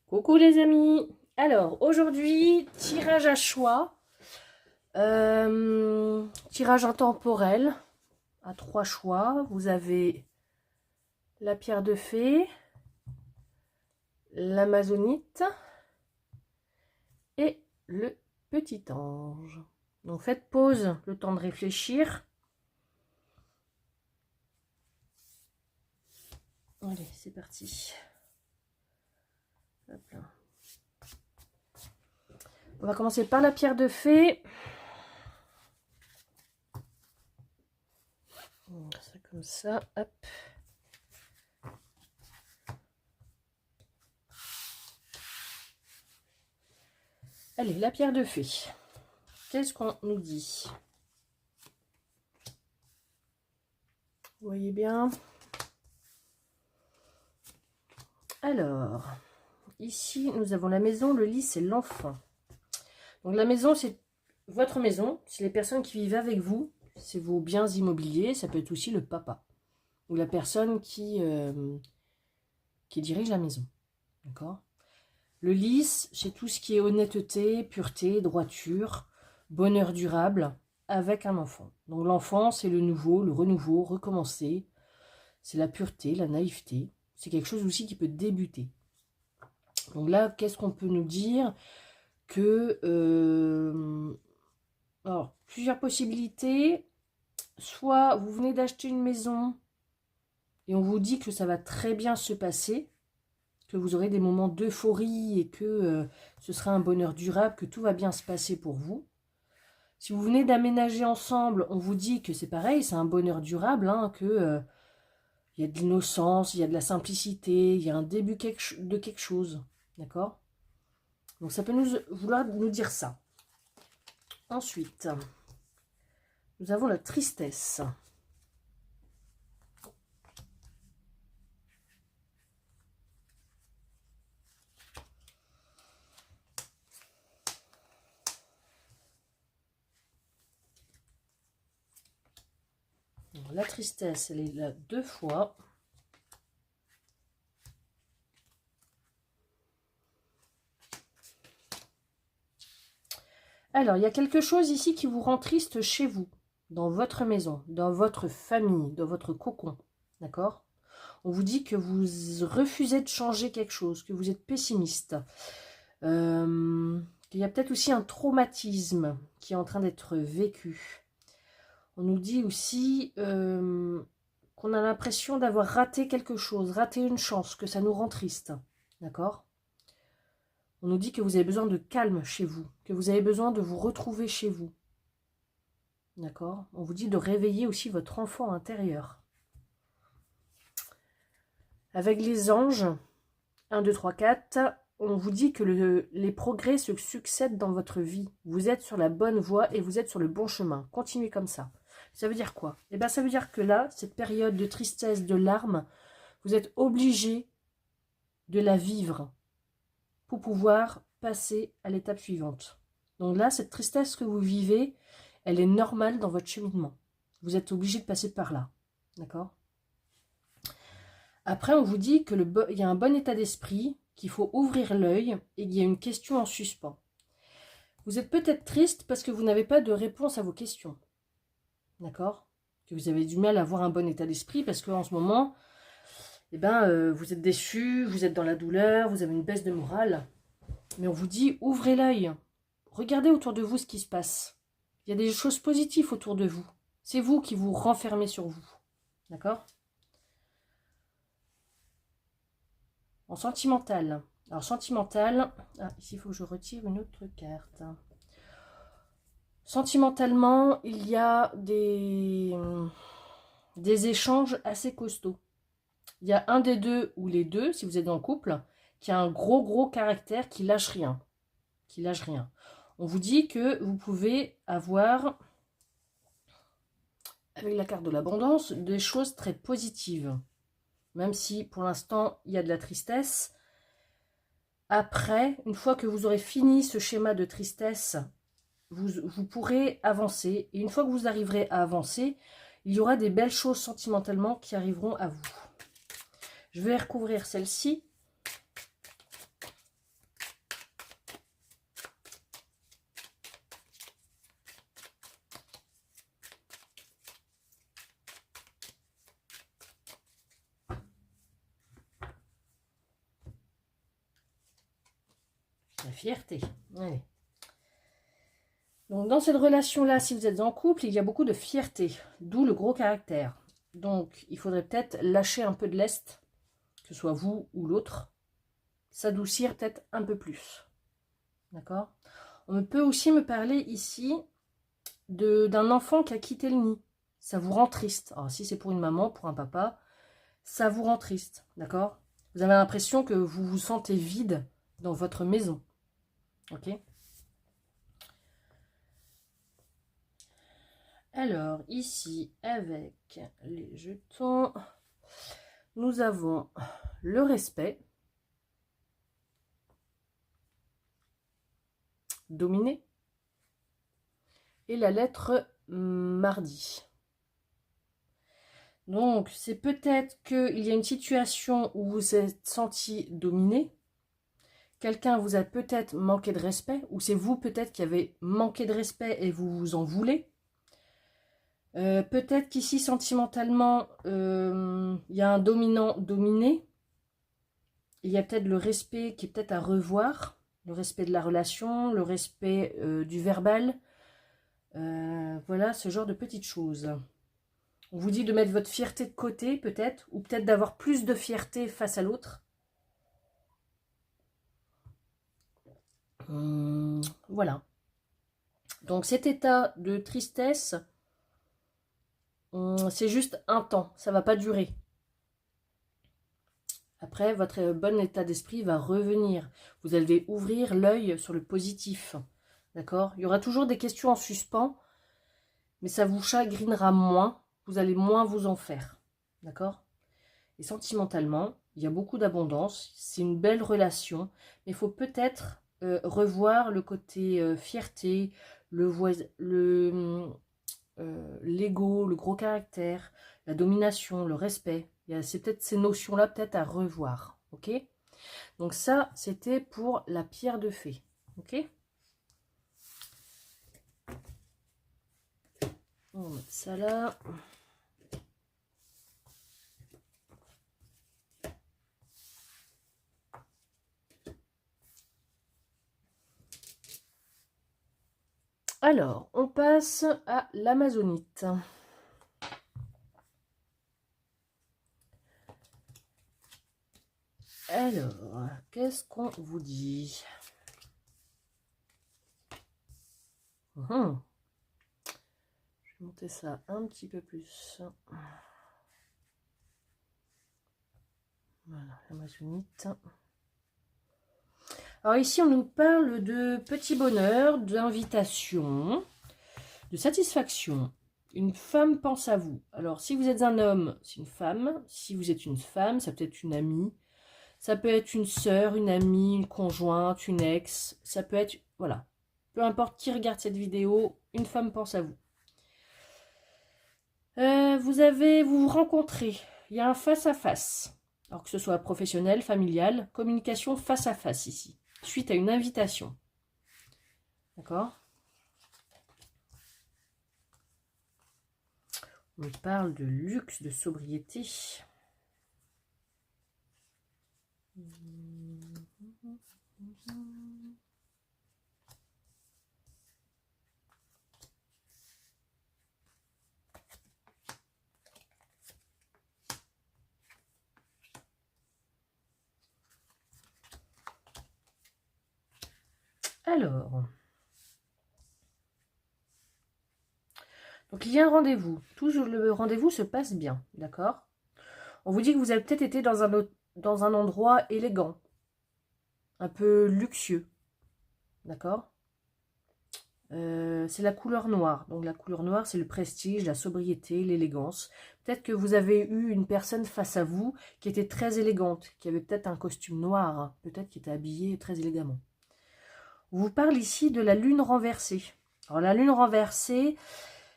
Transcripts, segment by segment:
Coucou les amis. Alors aujourd'hui, tirage à choix, tirage intemporel à 3 choix. Vous avez la pierre de fée, l'amazonite et le petit ange. Donc faites pause, le temps de réfléchir. Allez, c'est parti. Hop là. On va commencer par la pierre de fée. Ça comme ça, hop. Allez, la pierre de fée. Qu'est-ce qu'on nous dit? Vous voyez bien? Alors, ici, nous avons la maison, le lit, c'est l'enfant. Donc la maison, c'est votre maison, c'est les personnes qui vivent avec vous, c'est vos biens immobiliers, ça peut être aussi le papa ou la personne qui dirige la maison. D'accord? Le lit, c'est tout ce qui est honnêteté, pureté, droiture, bonheur durable avec un enfant. Donc l'enfant, c'est le nouveau, le renouveau, recommencer. C'est la pureté, la naïveté. C'est quelque chose aussi qui peut débuter. Donc là, qu'est-ce qu'on peut nous dire? Que alors, plusieurs possibilités. Soit vous venez d'acheter une maison et on vous dit que ça va très bien se passer, que vous aurez des moments d'euphorie et que ce sera un bonheur durable, que tout va bien se passer pour vous. Si vous venez d'aménager ensemble, on vous dit que c'est pareil, c'est un bonheur durable, hein, que il y a de l'innocence, il y a de la simplicité, il y a un début de quelque chose. D'accord? Donc ça peut vouloir nous dire ça. Ensuite, nous avons la tristesse. La tristesse, elle est là 2 fois. Alors, il y a quelque chose ici qui vous rend triste chez vous, dans votre maison, dans votre famille, dans votre cocon. D'accord? On vous dit que vous refusez de changer quelque chose, que vous êtes pessimiste. Qu'il y a peut-être aussi un traumatisme qui est en train d'être vécu. On nous dit aussi qu'on a l'impression d'avoir raté quelque chose, raté une chance, que ça nous rend triste. D'accord? On nous dit que vous avez besoin de calme chez vous, que vous avez besoin de vous retrouver chez vous. D'accord? On vous dit de réveiller aussi votre enfant intérieur. Avec les anges, 1, 2, 3, 4, on vous dit que les progrès se succèdent dans votre vie. Vous êtes sur la bonne voie et vous êtes sur le bon chemin. Continuez comme ça. Ça veut dire quoi? Eh bien, ça veut dire que là, cette période de tristesse, de larmes, vous êtes obligé de la vivre pour pouvoir passer à l'étape suivante. Donc là, cette tristesse que vous vivez, elle est normale dans votre cheminement. Vous êtes obligé de passer par là. D'accord? Après, on vous dit qu'il y a un bon état d'esprit, qu'il faut ouvrir l'œil et qu'il y a une question en suspens. Vous êtes peut-être triste parce que vous n'avez pas de réponse à vos questions. D'accord? Que vous avez du mal à avoir un bon état d'esprit parce qu'en ce moment, eh ben, vous êtes déçu, vous êtes dans la douleur, vous avez une baisse de morale. Mais on vous dit, ouvrez l'œil. Regardez autour de vous ce qui se passe. Il y a des choses positives autour de vous. C'est vous qui vous renfermez sur vous. D'accord? En sentimental. Alors, sentimental... Ah, ici, il faut que je retire une autre carte. Sentimentalement, il y a des échanges assez costauds. Il y a un des deux ou les deux, si vous êtes dans le couple, qui a un gros caractère qui lâche rien. Qui lâche rien. On vous dit que vous pouvez avoir, avec la carte de l'abondance, des choses très positives. Même si pour l'instant, il y a de la tristesse. Après, une fois que vous aurez fini ce schéma de tristesse, vous pourrez avancer. Et une fois que vous arriverez à avancer, il y aura des belles choses sentimentalement qui arriveront à vous. Je vais recouvrir celle-ci. fierté. Allez. Donc, dans cette relation-là, si vous êtes en couple, il y a beaucoup de fierté, d'où le gros caractère. Donc, il faudrait peut-être lâcher un peu de lest, que ce soit vous ou l'autre, s'adoucir peut-être un peu plus. D'accord? On peut aussi me parler ici d'un enfant qui a quitté le nid. Ça vous rend triste. Alors, si c'est pour une maman, pour un papa, ça vous rend triste. D'accord? Vous avez l'impression que vous vous sentez vide dans votre maison. Ok? Alors, ici, avec les jetons, nous avons le respect, dominé, et la lettre mardi. Donc, c'est peut-être qu'il y a une situation où vous vous êtes senti dominé, quelqu'un vous a peut-être manqué de respect, ou c'est vous peut-être qui avez manqué de respect et vous vous en voulez. Peut-être qu'ici, sentimentalement, il y a un dominant-dominé. Il y a peut-être le respect qui est peut-être à revoir. Le respect de la relation, le respect du verbal. Voilà, ce genre de petites choses. On vous dit de mettre votre fierté de côté, peut-être. Ou peut-être d'avoir plus de fierté face à l'autre. Voilà. Donc cet état de tristesse, c'est juste un temps, ça ne va pas durer. Après, votre bon état d'esprit va revenir. Vous allez ouvrir l'œil sur le positif. D'accord? Il y aura toujours des questions en suspens, mais ça vous chagrinera moins. Vous allez moins vous en faire. D'accord? Et sentimentalement, il y a beaucoup d'abondance. C'est une belle relation, mais il faut peut-être revoir le côté fierté, l'ego, le gros caractère, la domination, le respect. C'est peut-être ces notions-là peut-être à revoir. Ok? Donc ça, c'était pour la pierre de fée. Ok? On va mettre ça là. Alors, on passe à l'amazonite. Alors, qu'est-ce qu'on vous dit? Je vais monter ça un petit peu plus. Voilà, l'amazonite. Alors ici, on nous parle de petit bonheur, d'invitation, de satisfaction. Une femme pense à vous. Alors, si vous êtes un homme, c'est une femme. Si vous êtes une femme, ça peut être une amie. Ça peut être une sœur, une amie, une conjointe, une ex. Ça peut être, voilà. Peu importe qui regarde cette vidéo, une femme pense à vous. Vous vous rencontrez. Il y a un face-à-face. Alors que ce soit professionnel, familial, communication face-à-face ici. Suite à une invitation. D'accord? On parle de luxe, de sobriété. Alors, donc il y a un rendez-vous. Toujours le rendez-vous se passe bien, d'accord? On vous dit que vous avez peut-être été dans un endroit élégant, un peu luxueux, d'accord? C'est la couleur noire. Donc la couleur noire, c'est le prestige, la sobriété, l'élégance. Peut-être que vous avez eu une personne face à vous qui était très élégante, qui avait peut-être un costume noir, hein, peut-être qui était habillée très élégamment. On vous parle ici de la lune renversée. Alors la lune renversée,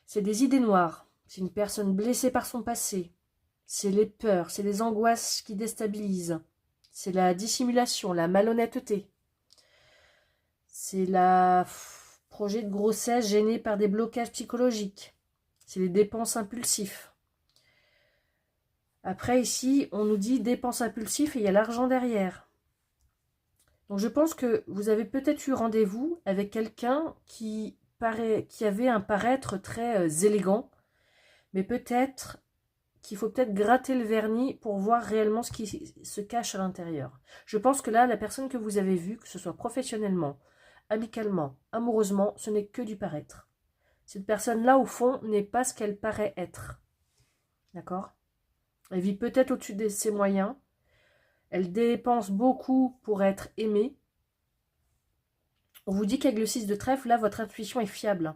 c'est des idées noires. C'est une personne blessée par son passé. C'est les peurs, c'est les angoisses qui déstabilisent. C'est la dissimulation, la malhonnêteté. C'est la projet de grossesse gêné par des blocages psychologiques. C'est les dépenses impulsives. Après ici, on nous dit dépenses impulsives et il y a l'argent derrière. Donc je pense que vous avez peut-être eu rendez-vous avec quelqu'un qui avait un paraître très élégant, mais peut-être qu'il faut peut-être gratter le vernis pour voir réellement ce qui se cache à l'intérieur. Je pense que là, la personne que vous avez vue, que ce soit professionnellement, amicalement, amoureusement, ce n'est que du paraître. Cette personne-là, au fond, n'est pas ce qu'elle paraît être. D'accord? Elle vit peut-être au-dessus de ses moyens. Elle dépense beaucoup pour être aimée. On vous dit qu'avec le 6 de trèfle, là, votre intuition est fiable.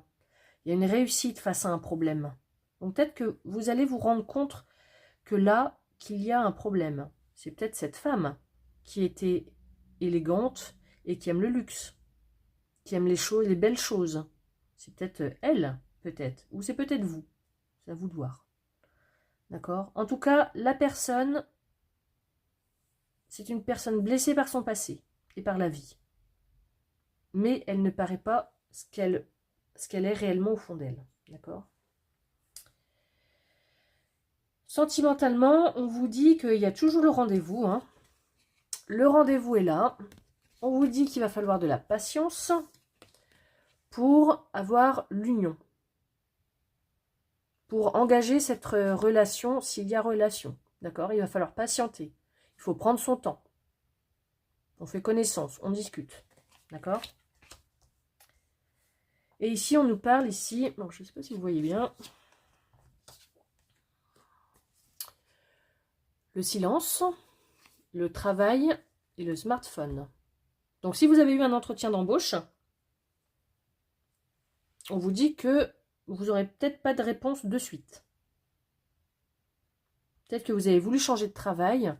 Il y a une réussite face à un problème. Donc peut-être que vous allez vous rendre compte que là, qu'il y a un problème. C'est peut-être cette femme qui était élégante et qui aime le luxe, qui aime les choses, les belles choses. C'est peut-être elle, peut-être, ou c'est peut-être vous. C'est à vous de voir. D'accord? En tout cas, la personne, c'est une personne blessée par son passé et par la vie. Mais elle ne paraît pas ce qu'elle est réellement au fond d'elle. D'accord? Sentimentalement, on vous dit qu'il y a toujours le rendez-vous. Hein. Le rendez-vous est là. On vous dit qu'il va falloir de la patience pour avoir l'union. Pour engager cette relation, s'il y a relation. D'accord? Il va falloir patienter. Il faut prendre son temps. On fait connaissance, on discute. D'accord? Et ici, on nous parle ici, bon, je ne sais pas si vous voyez bien, le silence, le travail et le smartphone. Donc, si vous avez eu un entretien d'embauche, on vous dit que vous n'aurez peut-être pas de réponse de suite. Peut-être que vous avez voulu changer de travail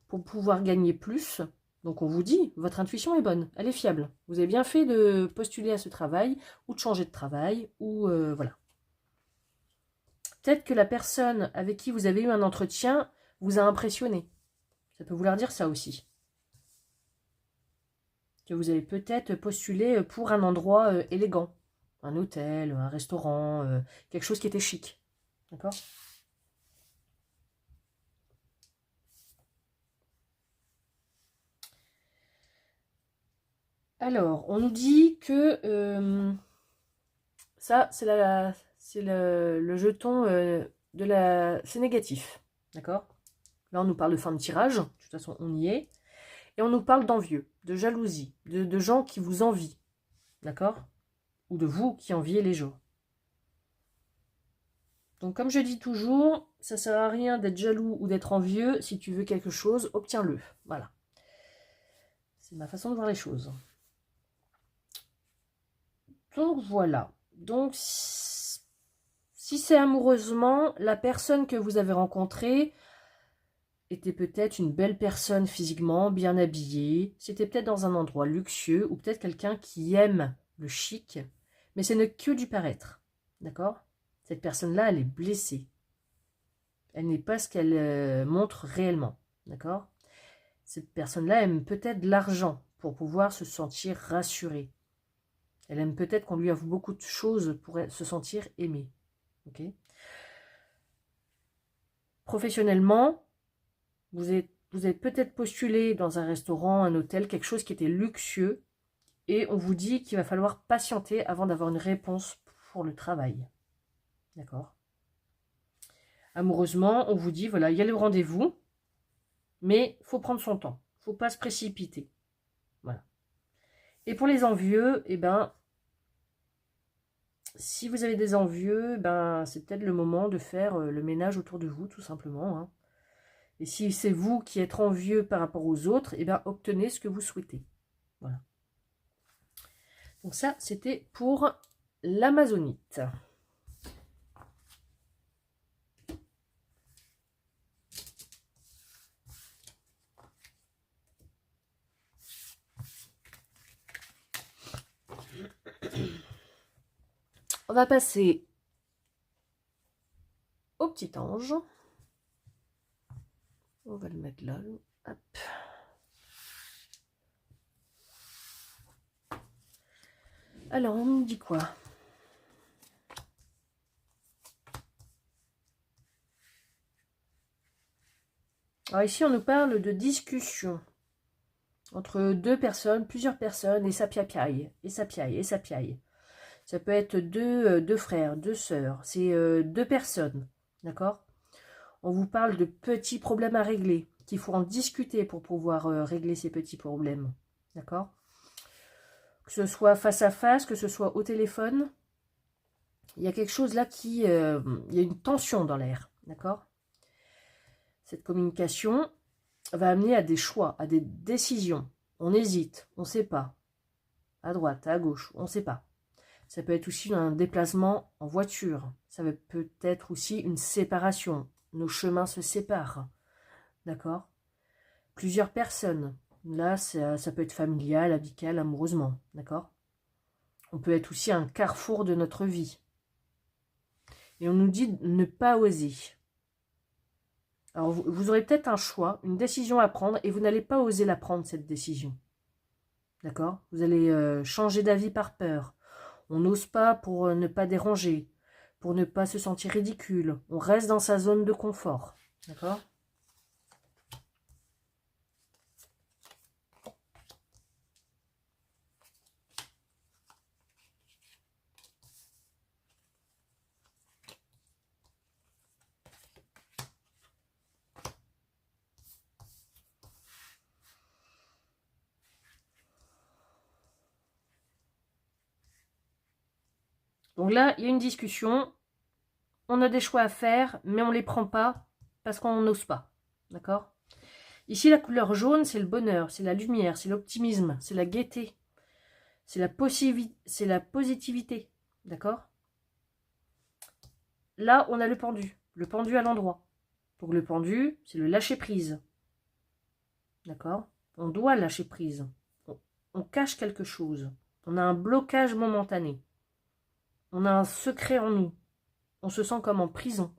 pour pouvoir gagner plus. Donc, on vous dit, votre intuition est bonne, elle est fiable. Vous avez bien fait de postuler à ce travail ou de changer de travail ou voilà. Peut-être que la personne avec qui vous avez eu un entretien vous a impressionné. Ça peut vouloir dire ça aussi. Que vous avez peut-être postulé pour un endroit élégant. Un hôtel, un restaurant, quelque chose qui était chic. D'accord? Alors, on nous dit que ça, c'est le jeton de la... C'est négatif. D'accord? Là, on nous parle de fin de tirage. De toute façon, on y est. Et on nous parle d'envieux, de jalousie, de gens qui vous envient. D'accord? Ou de vous qui enviez les gens. Donc, comme je dis toujours, ça ne sert à rien d'être jaloux ou d'être envieux. Si tu veux quelque chose, obtiens-le. Voilà. C'est ma façon de voir les choses. Donc, voilà. Donc, si c'est amoureusement, la personne que vous avez rencontrée était peut-être une belle personne physiquement, bien habillée. C'était peut-être dans un endroit luxueux ou peut-être quelqu'un qui aime le chic. Mais ce n'est que du paraître. D'accord? Cette personne-là, elle est blessée. Elle n'est pas ce qu'elle montre réellement. D'accord? Cette personne-là aime peut-être l'argent pour pouvoir se sentir rassurée. Elle aime peut-être qu'on lui offre beaucoup de choses pour se sentir aimée. Ok? Professionnellement, vous avez peut-être postulé dans un restaurant, un hôtel, quelque chose qui était luxueux, et on vous dit qu'il va falloir patienter avant d'avoir une réponse pour le travail. D'accord? Amoureusement, on vous dit, voilà, il y a le rendez-vous, mais il faut prendre son temps. Il ne faut pas se précipiter. Voilà. Et pour les envieux, eh ben, si vous avez des envieux, ben, c'est peut-être le moment de faire le ménage autour de vous, tout simplement. Hein. Et si c'est vous qui êtes envieux par rapport aux autres, eh ben, obtenez ce que vous souhaitez. Voilà. Donc ça, c'était pour l'amazonite. On va passer au petit ange. On va le mettre là. Hop. Alors, on nous dit quoi? Alors ici, on nous parle de discussion. Entre deux personnes, plusieurs personnes, et ça piaille, et ça piaille, et ça piaille. Ça peut être deux frères, deux sœurs, c'est deux personnes, d'accord? On vous parle de petits problèmes à régler, qu'il faut en discuter pour pouvoir régler ces petits problèmes, d'accord? Que ce soit face à face, que ce soit au téléphone, il y a quelque chose là qui... il y a une tension dans l'air, d'accord? Cette communication va amener à des choix, à des décisions. On hésite, on ne sait pas. À droite, à gauche, on ne sait pas. Ça peut être aussi un déplacement en voiture. Ça peut être aussi une séparation. Nos chemins se séparent. D'accord? Plusieurs personnes. Là, ça peut être familial, amical, amoureusement. D'accord? On peut être aussi un carrefour de notre vie. Et on nous dit de ne pas oser. Alors, vous aurez peut-être un choix, une décision à prendre, et vous n'allez pas oser la prendre, cette décision. D'accord? Vous allez changer d'avis par peur. On n'ose pas pour ne pas déranger, pour ne pas se sentir ridicule. On reste dans sa zone de confort. D'accord? Donc là, il y a une discussion. On a des choix à faire, mais on ne les prend pas parce qu'on n'ose pas. D'accord? Ici, la couleur jaune, c'est le bonheur, c'est la lumière, c'est l'optimisme, c'est la gaieté, c'est la positivité. D'accord? Là, on a le pendu à l'endroit. Donc le pendu, c'est le lâcher-prise. D'accord? On doit lâcher prise. On cache quelque chose. On a un blocage momentané. On a un secret en nous. On se sent comme en prison.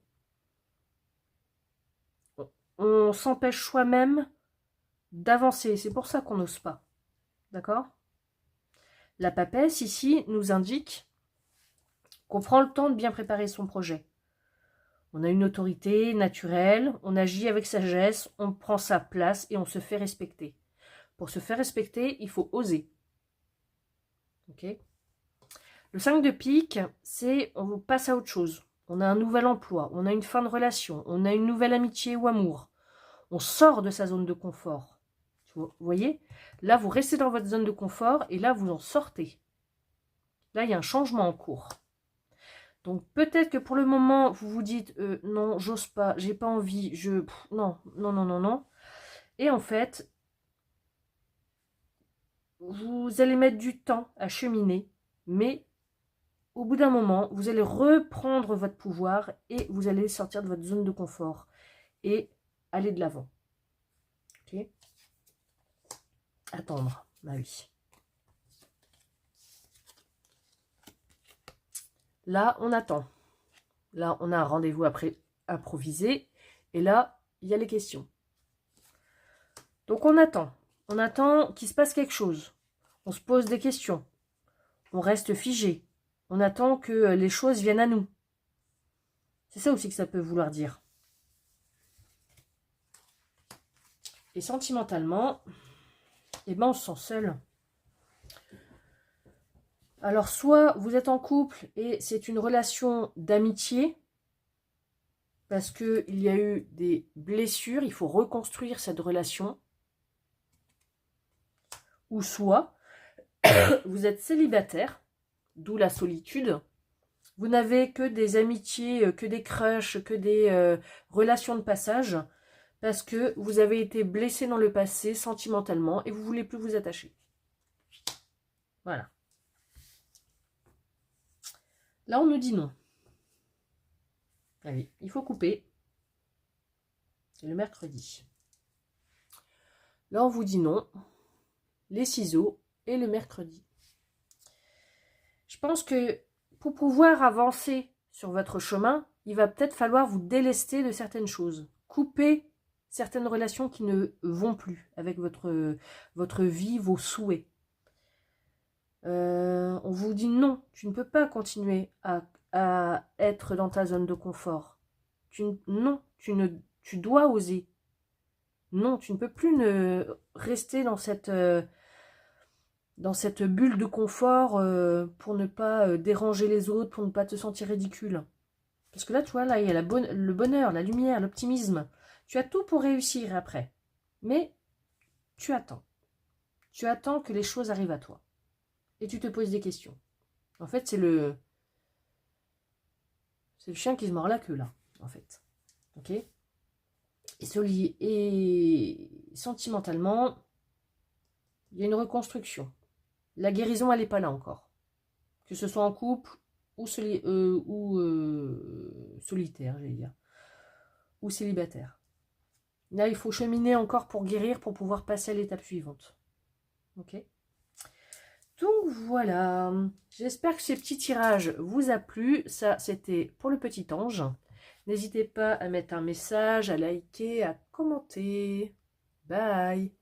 On s'empêche soi-même d'avancer. C'est pour ça qu'on n'ose pas. D'accord? La papesse, ici, nous indique qu'on prend le temps de bien préparer son projet. On a une autorité naturelle, on agit avec sagesse, on prend sa place et on se fait respecter. Pour se faire respecter, il faut oser. Ok? Le 5 de pique, c'est on passe à autre chose. On a un nouvel emploi, on a une fin de relation, on a une nouvelle amitié ou amour. On sort de sa zone de confort. Vous voyez? Là, vous restez dans votre zone de confort et là, vous en sortez. Là, il y a un changement en cours. Donc, peut-être que pour le moment, vous vous dites non, j'ose pas, j'ai pas envie, non, non, non, non, non. Et en fait, vous allez mettre du temps à cheminer, mais au bout d'un moment, vous allez reprendre votre pouvoir et vous allez sortir de votre zone de confort et aller de l'avant. Ok? Attendre, bah oui. Là, on attend. Là, on a un rendez-vous après improvisé. Et là, il y a les questions. Donc, on attend. On attend qu'il se passe quelque chose. On se pose des questions. On reste figé. On attend que les choses viennent à nous. C'est ça aussi que ça peut vouloir dire. Et sentimentalement, eh ben, on se sent seul. Alors, soit vous êtes en couple et c'est une relation d'amitié, parce qu'il y a eu des blessures, il faut reconstruire cette relation. Ou soit, vous êtes célibataire, d'où la solitude. Vous n'avez que des amitiés, que des crushs, que des relations de passage, parce que vous avez été blessé dans le passé sentimentalement et vous ne voulez plus vous attacher. Voilà. Là, on nous dit non. Allez, il faut couper. C'est le mercredi. Là, on vous dit non. Les ciseaux et le mercredi. Je pense que pour pouvoir avancer sur votre chemin, il va peut-être falloir vous délester de certaines choses. Couper certaines relations qui ne vont plus avec votre vie, vos souhaits. On vous dit non, tu ne peux pas continuer à être dans ta zone de confort. Tu dois oser. Non, tu ne peux plus rester dans cette bulle de confort pour ne pas déranger les autres, pour ne pas te sentir ridicule. Parce que là, tu vois, là, il y a le bonheur, la lumière, l'optimisme. Tu as tout pour réussir après. Mais tu attends. Tu attends que les choses arrivent à toi. Et tu te poses des questions. En fait, c'est le chien qui se mord la queue, là, en fait. Ok? Et sentimentalement, il y a une reconstruction. La guérison, elle n'est pas là encore. Que ce soit en couple ou, solitaire, j'allais dire. Ou célibataire. Là, il faut cheminer encore pour guérir, pour pouvoir passer à l'étape suivante. Ok? Donc voilà. J'espère que ces petits tirages vous a plu. Ça, c'était pour le petit ange. N'hésitez pas à mettre un message, à liker, à commenter. Bye!